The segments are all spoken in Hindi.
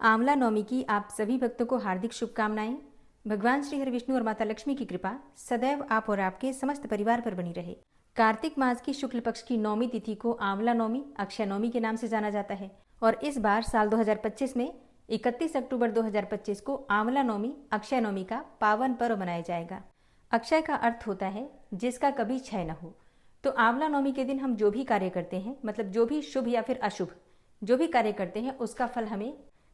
आंवला नवमी की आप सभी भक्तों को हार्दिक शुभकामनाएं। भगवान श्री हरि विष्णु और माता लक्ष्मी की कृपा सदैव आप और आपके समस्त परिवार पर बनी रहे। कार्तिक मास की शुक्ल पक्ष की नौमी तिथि को आंवला नवमी, अक्षय नवमी के नाम से जाना जाता है और इस बार साल 2025 में 31 अक्टूबर 2025 को आंवला नवमी, अक्षय नवमी का पावन पर्व मनाया जाएगा। अक्षय का अर्थ होता है जिसका कभी क्षय न हो। तो आंवला नवमी के दिन हम जो भी कार्य करते हैं, मतलब जो भी शुभ या फिर अशुभ जो भी कार्य करते हैं, उसका फल हमें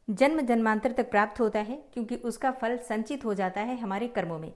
जन्म जन्मांतर तक प्राप्त होता है, क्योंकि उसका फल संचित हो जाता है हमारे कर्मों में।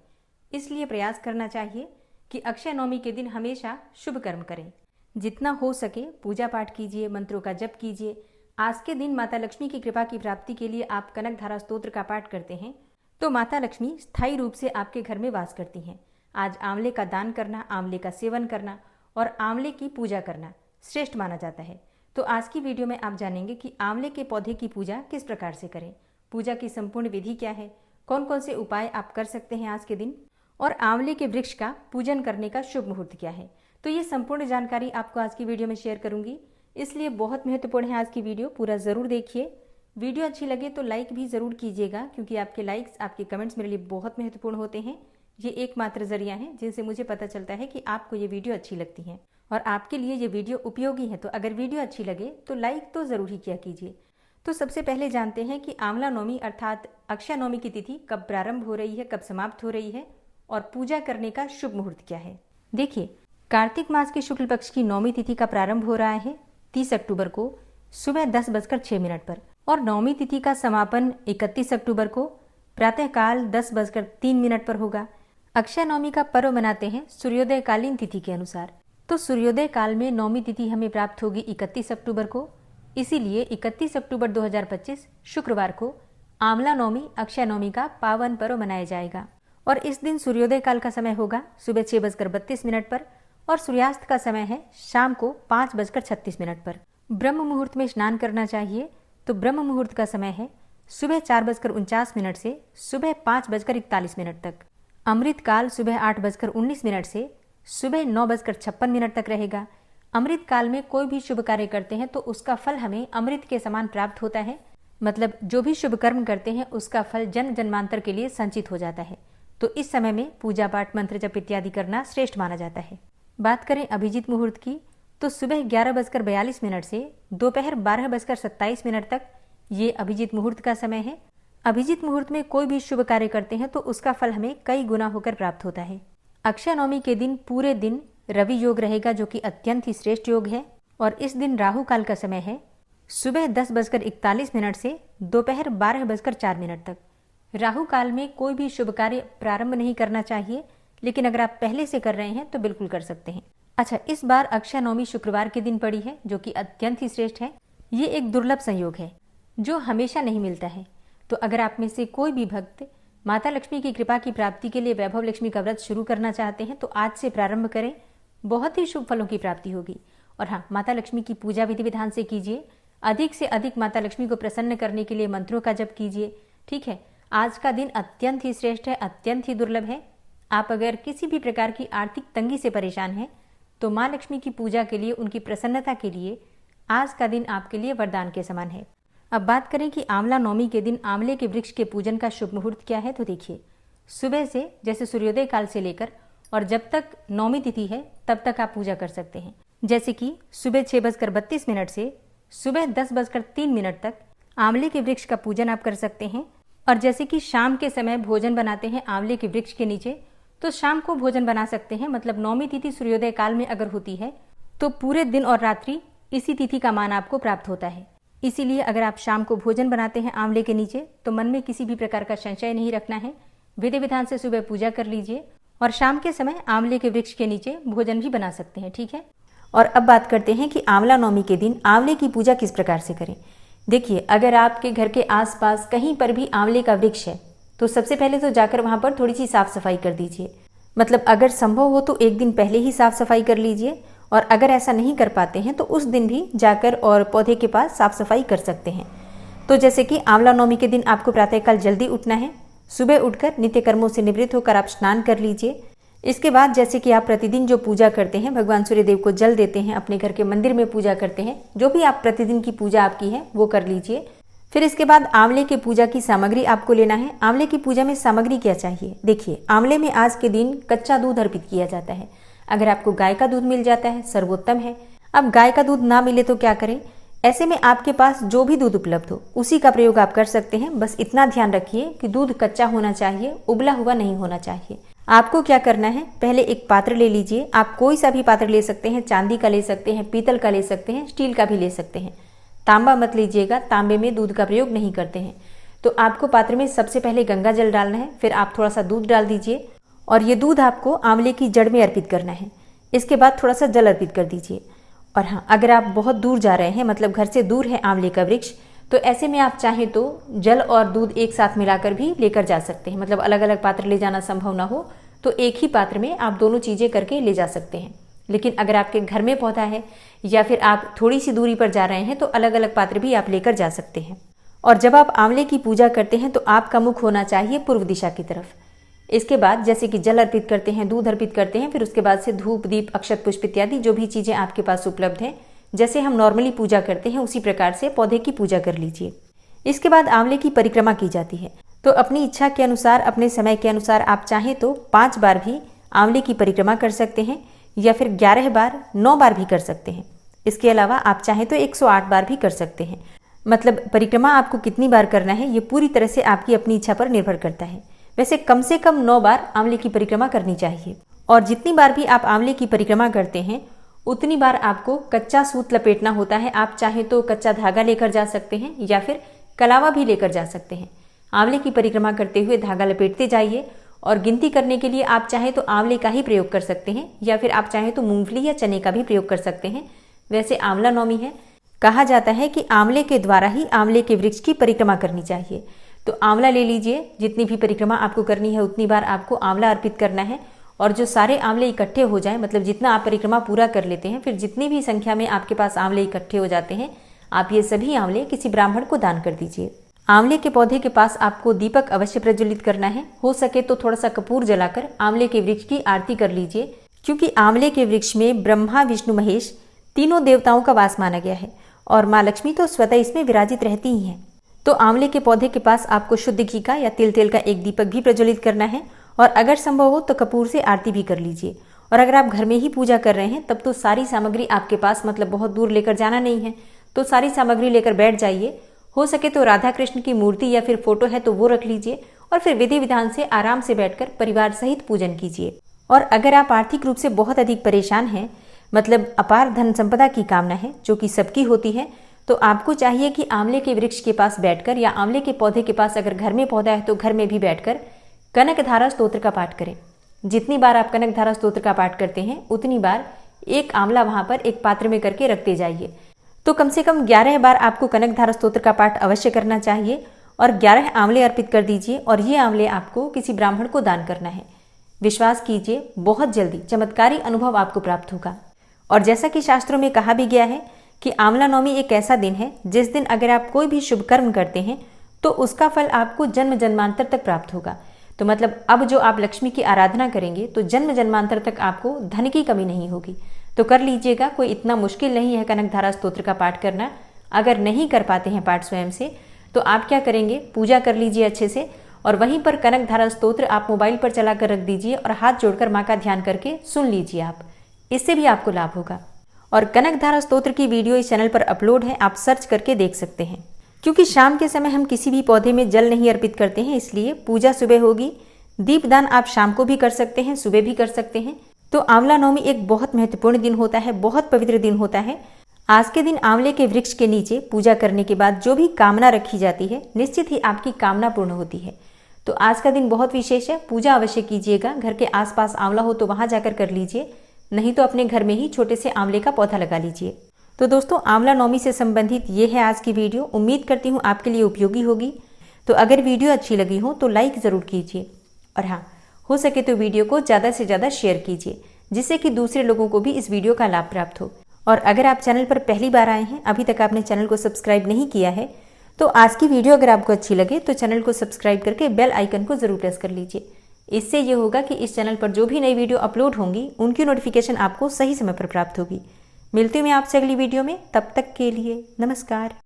इसलिए प्रयास करना चाहिए कि अक्षय नवमी के दिन हमेशा शुभ कर्म करें। जितना हो सके पूजा पाठ कीजिए, मंत्रों का जप कीजिए। आज के दिन माता लक्ष्मी की कृपा की प्राप्ति के लिए आप कनक धारा स्तोत्र का पाठ करते हैं तो माता लक्ष्मी स्थायी रूप से आपके घर में वास करती हैं। आज आंवले का दान करना, आंवले का सेवन करना और आंवले की पूजा करना श्रेष्ठ माना जाता है। तो आज की वीडियो में आप जानेंगे कि आंवले के पौधे की पूजा किस प्रकार से करें, पूजा की संपूर्ण विधि क्या है, कौन कौन से उपाय आप कर सकते हैं आज के दिन, और आंवले के वृक्ष का पूजन करने का शुभ मुहूर्त क्या है। तो ये संपूर्ण जानकारी आपको आज की वीडियो में शेयर करूंगी, इसलिए बहुत महत्वपूर्ण है आज की वीडियो, पूरा जरूर देखिए। वीडियो अच्छी लगे तो लाइक भी जरूर कीजिएगा, क्योंकि आपके लाइक्स, आपके कमेंट्स मेरे लिए बहुत महत्वपूर्ण होते हैं। ये एकमात्र जरिया है जिनसे मुझे पता चलता है कि आपको ये वीडियो अच्छी लगती है और आपके लिए ये वीडियो उपयोगी है। तो अगर वीडियो अच्छी लगे तो लाइक तो जरूर ही किया कीजिए। तो सबसे पहले जानते हैं कि आंवला नवमी अर्थात अक्षय नवमी की तिथि कब प्रारंभ हो रही है, कब समाप्त हो रही है और पूजा करने का शुभ मुहूर्त क्या है। देखिए, कार्तिक मास की शुक्ल पक्ष की नवमी तिथि का प्रारंभ हो रहा है 30 अक्टूबर को सुबह 10:06 पर और नवमी तिथि का समापन 31 अक्टूबर को प्रातःकाल 10:03 पर होगा। अक्षय नवमी का पर्व मनाते हैं सूर्योदय कालीन तिथि के अनुसार। तो सूर्योदय काल में नवमी तिथि हमें प्राप्त होगी 31 अक्टूबर को, इसीलिए 31 अक्टूबर 2025 शुक्रवार को आंवला नवमी, अक्षय नवमी का पावन पर्व मनाया जाएगा। और इस दिन सूर्योदय काल का समय होगा सुबह 6:32 पर और सूर्यास्त का समय है शाम को 5:36 पर। ब्रह्म मुहूर्त में स्नान करना चाहिए, तो ब्रह्म मुहूर्त का समय है सुबह 4:49 से सुबह 5:41 तक। अमृत काल सुबह 8:19 से सुबह 9:56 तक रहेगा। अमृत काल में कोई भी शुभ कार्य करते हैं तो उसका फल हमें अमृत के समान प्राप्त होता है, मतलब जो भी शुभ कर्म करते हैं उसका फल जन्म जन्मांतर के लिए संचित हो जाता है। तो इस समय में पूजा पाठ, मंत्र जप इत्यादि करना श्रेष्ठ माना जाता है। बात करें अभिजीत मुहूर्त की, तो सुबह 11:42 से दोपहर 12:27 तक ये अभिजीत मुहूर्त का समय है। अभिजीत मुहूर्त में कोई भी शुभ कार्य करते हैं तो उसका फल हमें कई गुना होकर प्राप्त होता है। अक्षय नवमी के दिन पूरे दिन रवि योग रहेगा, जो कि अत्यंत ही श्रेष्ठ योग है। और इस दिन राहु काल का समय है सुबह 10:41 से दोपहर 12:04 तक। राहु काल में कोई भी शुभ कार्य प्रारंभ नहीं करना चाहिए, लेकिन अगर आप पहले से कर रहे हैं तो बिल्कुल कर सकते हैं। अच्छा, इस बार अक्षय नवमी शुक्रवार के दिन पड़ी है, जो कि अत्यंत ही श्रेष्ठ है। ये एक दुर्लभ संयोग है जो हमेशा नहीं मिलता है। तो अगर आप में से कोई भी भक्त माता लक्ष्मी की कृपा की प्राप्ति के लिए वैभव लक्ष्मी का व्रत शुरू करना चाहते हैं तो आज से प्रारंभ करें, बहुत ही शुभ फलों की प्राप्ति होगी। और हाँ, माता लक्ष्मी की पूजा विधि विधान से कीजिए। अधिक से अधिक माता लक्ष्मी को प्रसन्न करने के लिए मंत्रों का जप कीजिए। ठीक है, आज का दिन अत्यंत ही श्रेष्ठ है, अत्यंत ही दुर्लभ है। आप अगर किसी भी प्रकार की आर्थिक तंगी से परेशान हैं तो माँ लक्ष्मी की पूजा के लिए, उनकी प्रसन्नता के लिए आज का दिन आपके लिए वरदान के समान है। अब बात करें कि आंवला नवमी के दिन आंवले के वृक्ष के पूजन का शुभ मुहूर्त क्या है। तो देखिए, सुबह से जैसे सूर्योदय काल से लेकर और जब तक नवमी तिथि है तब तक आप पूजा कर सकते हैं। जैसे कि सुबह 6:32 से सुबह 10:03 तक आंवले के वृक्ष का पूजन आप कर सकते हैं। और जैसे कि शाम के समय भोजन बनाते हैं आंवले के वृक्ष के नीचे, तो शाम को भोजन बना सकते हैं। मतलब नवमी तिथि सूर्योदय काल में अगर होती है तो पूरे दिन और रात्रि इसी तिथि का मान आपको प्राप्त होता है। इसीलिए अगर आप शाम को भोजन बनाते हैं आंवले के नीचे तो मन में किसी भी प्रकार का संशय नहीं रखना है। विधि विधान से सुबह पूजा कर लीजिए और शाम के समय आंवले के वृक्ष के नीचे भोजन भी बना सकते हैं। ठीक है, और अब बात करते हैं कि आंवला नवमी के दिन आंवले की पूजा किस प्रकार से करें। देखिए, अगर आपके घर के आसपास कहीं पर भी आंवले का वृक्ष है तो सबसे पहले तो जाकर वहां पर थोड़ी सी साफ सफाई कर दीजिए। मतलब अगर संभव हो तो एक दिन पहले ही साफ सफाई कर लीजिए, और अगर ऐसा नहीं कर पाते हैं तो उस दिन भी जाकर और पौधे के पास साफ सफाई कर सकते हैं। तो जैसे कि आंवला नवमी के दिन आपको प्रातःकाल जल्दी उठना है। सुबह उठकर नित्य कर्मों से निवृत्त होकर आप स्नान कर लीजिए। इसके बाद जैसे कि आप प्रतिदिन जो पूजा करते हैं, भगवान सूर्यदेव को जल देते हैं, अपने घर के मंदिर में पूजा करते हैं, जो भी आप प्रतिदिन की पूजा आपकी है वो कर लीजिए। फिर इसके बाद आंवले के पूजा की सामग्री आपको लेना है। आंवले की पूजा में सामग्री क्या चाहिए? देखिए, आंवले में आज के दिन कच्चा दूध अर्पित किया जाता है। अगर आपको गाय का दूध मिल जाता है सर्वोत्तम है। अब गाय का दूध ना मिले तो क्या करें? ऐसे में आपके पास जो भी दूध उपलब्ध हो उसी का प्रयोग आप कर सकते हैं। बस इतना ध्यान रखिए कि दूध कच्चा होना चाहिए, उबला हुआ नहीं होना चाहिए। आपको क्या करना है, पहले एक पात्र ले लीजिए। आप कोई सा भी पात्र ले सकते हैं, चांदी का ले सकते हैं, पीतल का ले सकते हैं, स्टील का भी ले सकते हैं। तांबा मत लीजिएगा, तांबे में दूध का प्रयोग नहीं करते हैं। तो आपको पात्र में सबसे पहले गंगा जल डालना है, फिर आप थोड़ा सा दूध डाल दीजिए और ये दूध आपको आंवले की जड़ में अर्पित करना है। इसके बाद थोड़ा सा जल अर्पित कर दीजिए। और हाँ, अगर आप बहुत दूर जा रहे हैं, मतलब घर से दूर है आंवले का वृक्ष, तो ऐसे में आप चाहें तो जल और दूध एक साथ मिलाकर भी लेकर जा सकते हैं। मतलब अलग अलग पात्र ले जाना संभव ना हो तो एक ही पात्र में आप दोनों चीज़ें करके ले जा सकते हैं। लेकिन अगर आपके घर में पौधा है या फिर आप थोड़ी सी दूरी पर जा रहे हैं तो अलग अलग पात्र भी आप लेकर जा सकते हैं। और जब आप आंवले की पूजा करते हैं तो आपका मुख होना चाहिए पूर्व दिशा की तरफ। इसके बाद जैसे कि जल अर्पित करते हैं, दूध अर्पित करते हैं, फिर उसके बाद से धूप, दीप, अक्षत, पुष्प इत्यादि जो भी चीज़ें आपके पास उपलब्ध हैं, जैसे हम नॉर्मली पूजा करते हैं उसी प्रकार से पौधे की पूजा कर लीजिए। इसके बाद आंवले की परिक्रमा की जाती है। तो अपनी इच्छा के अनुसार, अपने समय के अनुसार आप चाहें तो 5 बार भी आंवले की परिक्रमा कर सकते हैं या फिर 11 बार, 9 बार भी कर सकते हैं। इसके अलावा आप चाहें तो 108 बार भी कर सकते हैं। मतलब परिक्रमा आपको कितनी बार करना है ये पूरी तरह से आपकी अपनी इच्छा पर निर्भर करता है। वैसे कम से कम 9 बार आंवले की परिक्रमा करनी चाहिए। और जितनी बार भी आप आंवले की परिक्रमा करते हैं उतनी बार आपको कच्चा सूत लपेटना होता है। आप चाहें तो कच्चा धागा लेकर जा सकते हैं या फिर कलावा भी लेकर जा सकते हैं। आंवले की परिक्रमा करते हुए धागा लपेटते जाइए और गिनती करने के लिए आप चाहें तो आंवले का ही प्रयोग कर सकते हैं या फिर आप चाहें तो मूंगफली या चने का भी प्रयोग कर सकते हैं। वैसे आंवला नवमी है, कहा जाता है कि आंवले के द्वारा ही आंवले के वृक्ष की परिक्रमा करनी चाहिए। तो आंवला ले लीजिए, जितनी भी परिक्रमा आपको करनी है उतनी बार आपको आंवला अर्पित करना है। और जो सारे आंवले इकट्ठे हो जाएं, मतलब जितना आप परिक्रमा पूरा कर लेते हैं, फिर जितनी भी संख्या में आपके पास आंवले इकट्ठे हो जाते हैं, आप ये सभी आंवले किसी ब्राह्मण को दान कर दीजिए। आंवले के पौधे के पास आपको दीपक अवश्य प्रज्वलित करना है। हो सके तो थोड़ा सा कपूर जलाकर आंवले के वृक्ष की आरती कर लीजिए, क्योंकि आंवले के वृक्ष में ब्रह्मा, विष्णु, महेश तीनों देवताओं का वास माना गया है और माँ लक्ष्मी तो स्वतः इसमें विराजित रहती ही हैं। तो आंवले के पौधे के पास आपको शुद्ध घी का या तिल का एक दीपक भी प्रज्वलित करना है और अगर संभव हो तो कपूर से आरती भी कर लीजिए। और अगर आप घर में ही पूजा कर रहे हैं तब तो सारी सामग्री आपके पास, मतलब बहुत दूर लेकर जाना नहीं है, तो सारी सामग्री लेकर बैठ जाइए। हो सके तो राधा कृष्ण की मूर्ति या फिर फोटो है तो वो रख लीजिए और फिर विधि विधान से आराम से बैठकर परिवार सहित पूजन कीजिए। और अगर आप आर्थिक रूप से बहुत अधिक परेशान हैं, मतलब अपार धन संपदा की कामना है जो कि सबकी होती है, तो आपको चाहिए कि आंवले के वृक्ष के पास बैठकर या आंवले के पौधे के पास, अगर घर में पौधा है तो घर में भी बैठकर कनकधारा स्तोत्र का पाठ करें। जितनी बार आप कनकधारा स्तोत्र का पाठ करते हैं उतनी बार एक आंवला वहां पर एक पात्र में करके रखते जाइए। तो कम से कम 11 बार आपको कनकधारा स्तोत्र का पाठ अवश्य करना चाहिए और 11 आंवले अर्पित कर दीजिए और ये आंवले आपको किसी ब्राह्मण को दान करना है। विश्वास कीजिए, बहुत जल्दी चमत्कारी अनुभव आपको प्राप्त होगा। और जैसा कि शास्त्रों में कहा भी गया है कि आंवला नवमी एक ऐसा दिन है जिस दिन अगर आप कोई भी शुभ कर्म करते हैं तो उसका फल आपको जन्म जन्मांतर तक प्राप्त होगा। तो मतलब अब जो आप लक्ष्मी की आराधना करेंगे तो जन्म जन्मांतर तक आपको धन की कमी नहीं होगी। तो कर लीजिएगा, कोई इतना मुश्किल नहीं है कनकधारा स्तोत्र का पाठ करना। अगर नहीं कर पाते हैं पाठ स्वयं से तो आप क्या करेंगे, पूजा कर लीजिए अच्छे से और वहीं पर कनकधारा स्तोत्र आप मोबाइल पर चला कर रख दीजिए और हाथ जोड़कर माँ का ध्यान करके सुन लीजिए। आप इससे भी आपको लाभ होगा। और कनकधारा स्तोत्र की वीडियो इस चैनल पर अपलोड है, आप सर्च करके देख सकते हैं। क्योंकि शाम के समय हम किसी भी पौधे में जल नहीं अर्पित करते हैं, इसलिए पूजा सुबह होगी। दीपदान आप शाम को भी कर सकते हैं, सुबह भी कर सकते हैं। तो आंवला नवमी एक बहुत महत्वपूर्ण दिन होता है, बहुत पवित्र दिन होता है। आज के दिन आंवले के वृक्ष के नीचे पूजा करने के बाद जो भी कामना रखी जाती है निश्चित ही आपकी कामना पूर्ण होती है। तो आज का दिन बहुत विशेष है, पूजा अवश्य कीजिएगा। घर के आसपास आंवला हो तो वहां जाकर कर लीजिए, नहीं तो अपने घर में ही छोटे से आंवले का पौधा लगा लीजिए। तो दोस्तों, आंवला नवमी से संबंधित ये है आज की वीडियो। उम्मीद करती हूँ आपके लिए उपयोगी होगी। तो अगर वीडियो अच्छी लगी हो तो लाइक ज़रूर कीजिए और हाँ, हो सके तो वीडियो को ज़्यादा से ज़्यादा शेयर कीजिए, जिससे कि दूसरे लोगों को भी इस वीडियो का लाभ प्राप्त हो। और अगर आप चैनल पर पहली बार आए हैं, अभी तक आपने चैनल को सब्सक्राइब नहीं किया है, तो आज की वीडियो अगर आपको अच्छी लगे तो चैनल को सब्सक्राइब करके बेल आइकन को जरूर प्रेस कर लीजिए। इससे ये होगा कि इस चैनल पर जो भी नई वीडियो अपलोड होंगी उनकी नोटिफिकेशन आपको सही समय पर प्राप्त होगी। मिलती हूँ मैं आपसे अगली वीडियो में, तब तक के लिए नमस्कार।